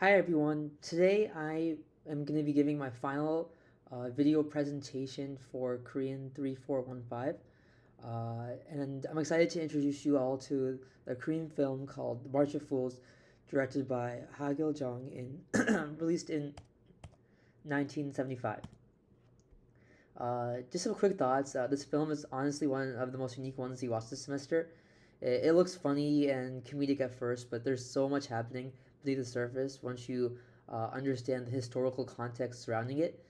Hi everyone. Today I am going to be giving my final video presentation for Korean 3415. And I'm excited to introduce you all to the Korean film called March of Fools, directed by Ha Gil-jung released in 1975. Just some quick thoughts. This film is honestly one of the most unique ones you watch this semester. It looks funny and comedic at first, but there's so much happening beneath the surface once you understand the historical context surrounding it.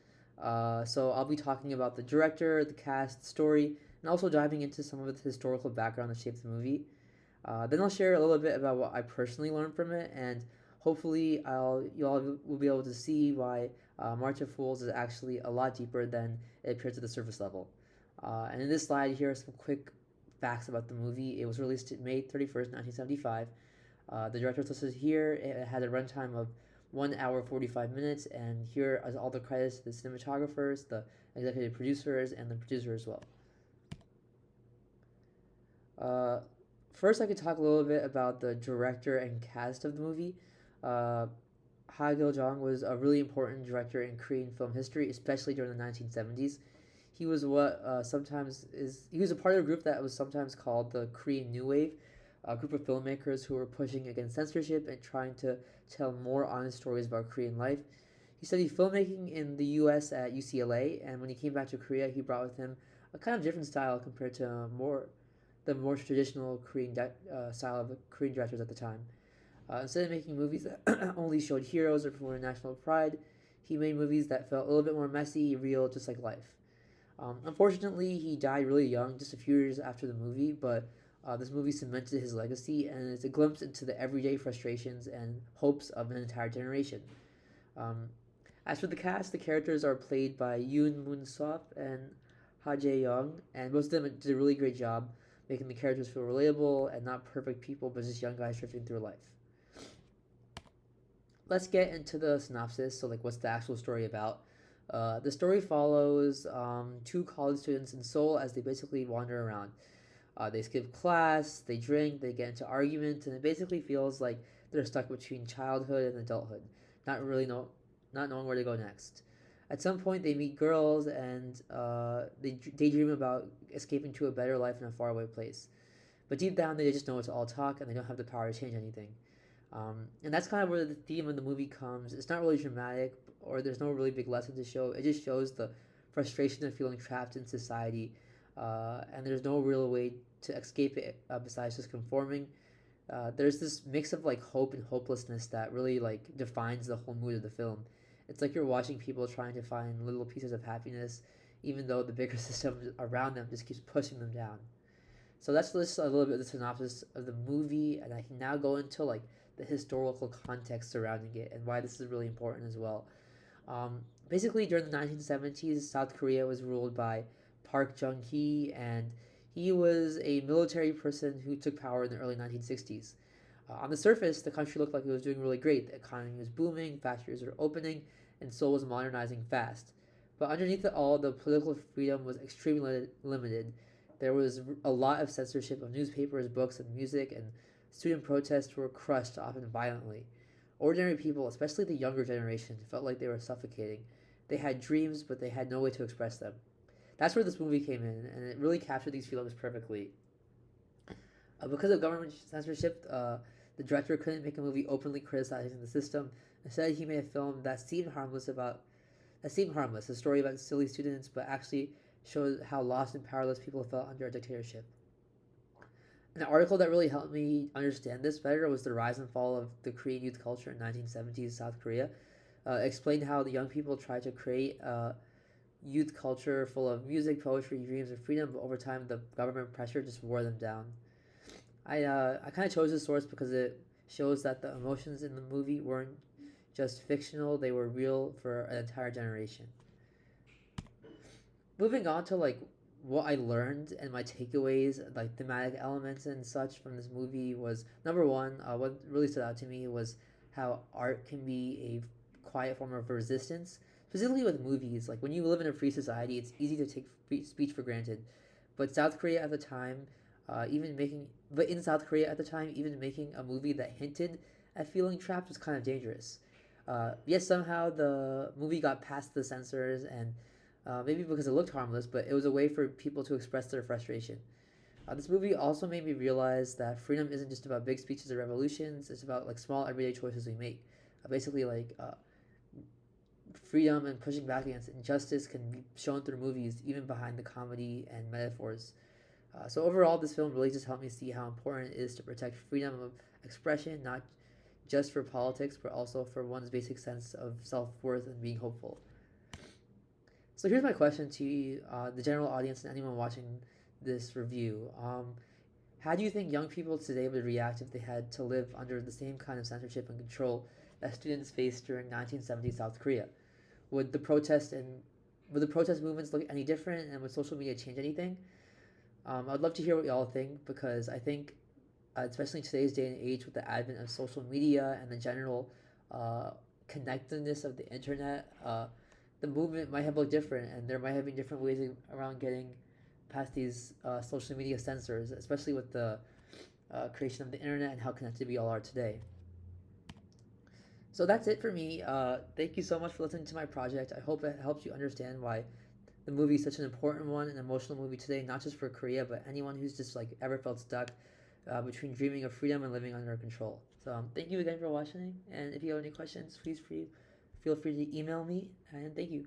So I'll be talking about the director, the cast, the story, and also diving into some of the historical background that shaped the movie. Then I'll share a little bit about what I personally learned from it, and hopefully you all will be able to see why March of Fools is actually a lot deeper than it appears at the surface level. And in this slide, here are some quick facts about the movie. It was released May 31st, 1975. The director's listed here. It had a runtime of 1 hour 45 minutes, and here are all the credits to the cinematographers, the executive producers, and the producer as well. Uh, First, I could talk a little bit about the director and cast of the movie. Uh, Ha Gil-jung was a really important director in Korean film history, especially during the 1970s. He was he was a part of a group that was sometimes called the Korean New Wave, a group of filmmakers who were pushing against censorship and trying to tell more honest stories about Korean life. He studied filmmaking in the U.S. at UCLA, and when he came back to Korea, he brought with him a kind of different style compared to the more traditional style of Korean directors at the time. Instead of making movies that only showed heroes or promoted national pride, he made movies that felt a little bit more messy, real, just like life. Unfortunately, he died really young, just a few years after the movie, but this movie cemented his legacy and it's a glimpse into the everyday frustrations and hopes of an entire generation. Um, as for the cast, the characters are played by Yoon Moon Sop and Ha Jae Young, and most of them did a really great job making the characters feel relatable and not perfect people, but just young guys drifting through life. Let's get into the synopsis. So, like, what's the actual story about? The story follows two college students in Seoul as they basically wander around. They skip class, they drink, they get into arguments, and it basically feels like they're stuck between childhood and adulthood, not really know, not knowing where to go next. At some point, they meet girls and they daydream about escaping to a better life in a faraway place. But deep down, they just know it's all talk and they don't have the power to change anything. And that's kind of where the theme of the movie comes. It's not really dramatic or there's no really big lesson to show. It just shows the frustration of feeling trapped in society, and there's no real way to escape it besides just conforming. There's this mix of like hope and hopelessness that really like defines the whole mood of the film. It's like you're watching people trying to find little pieces of happiness, even though the bigger system around them just keeps pushing them down. So that's just a little bit of the synopsis of the movie, and I can now go into like the historical context surrounding it and why this is really important as well. Basically, during the 1970s, South Korea was ruled by Park Chung Hee, and he was a military person who took power in the early 1960s. On the surface, the country looked like it was doing really great. The economy was booming, factories were opening, and Seoul was modernizing fast. But underneath it all, the political freedom was extremely limited. There was a lot of censorship of newspapers, books, and music, and student protests were crushed, often violently. Ordinary people, especially the younger generation, felt like they were suffocating. They had dreams, but they had no way to express them. That's where this movie came in, and it really captured these feelings perfectly. Because of government censorship, the director couldn't make a movie openly criticizing the system. Instead, he made a film that seemed harmless, a story about silly students, but actually showed how lost and powerless people felt under a dictatorship. An article that really helped me understand this better was The Rise and Fall of the Korean Youth Culture in 1970s South Korea. Explained how the young people tried to create a youth culture full of music, poetry, dreams, and freedom, but over time the government pressure just wore them down. I kind of chose this source because it shows that the emotions in the movie weren't just fictional; they were real for an entire generation. Moving on to like what I learned and my takeaways, like thematic elements and such from this movie was number one. What really stood out to me was how art can be a quiet form of resistance, specifically with movies. Like when you live in a free society, it's easy to take free speech for granted. But South Korea at the time, even making, but in South Korea at the time, even making a movie that hinted at feeling trapped was kind of dangerous. Yet somehow the movie got past the censors, and maybe because it looked harmless, but it was a way for people to express their frustration. This movie also made me realize that freedom isn't just about big speeches or revolutions. It's about like small everyday choices we make. Basically, freedom and pushing back against injustice can be shown through movies, even behind the comedy and metaphors. So overall, this film really just helped me see how important it is to protect freedom of expression, not just for politics, but also for one's basic sense of self worth and being hopeful. So here's my question to you, the general audience, and anyone watching this review. How do you think young people today would react if they had to live under the same kind of censorship and control that students faced during 1970 South Korea? Would the protest and would the protest movements look any different, and would social media change anything? I'd love to hear what y'all think because I think, especially in today's day and age, with the advent of social media and the general uh, connectedness of the internet, the movement might have looked different, and there might have been different ways around getting past these social media censors, especially with the creation of the internet and how connected we all are today. So that's it for me. Thank you so much for listening to my project. I hope it helps you understand why the movie is such an important one, an emotional movie today, not just for Korea, but anyone who's just like ever felt stuck between dreaming of freedom and living under control. So thank you again for watching, and if you have any questions, please feel free to email me, and thank you.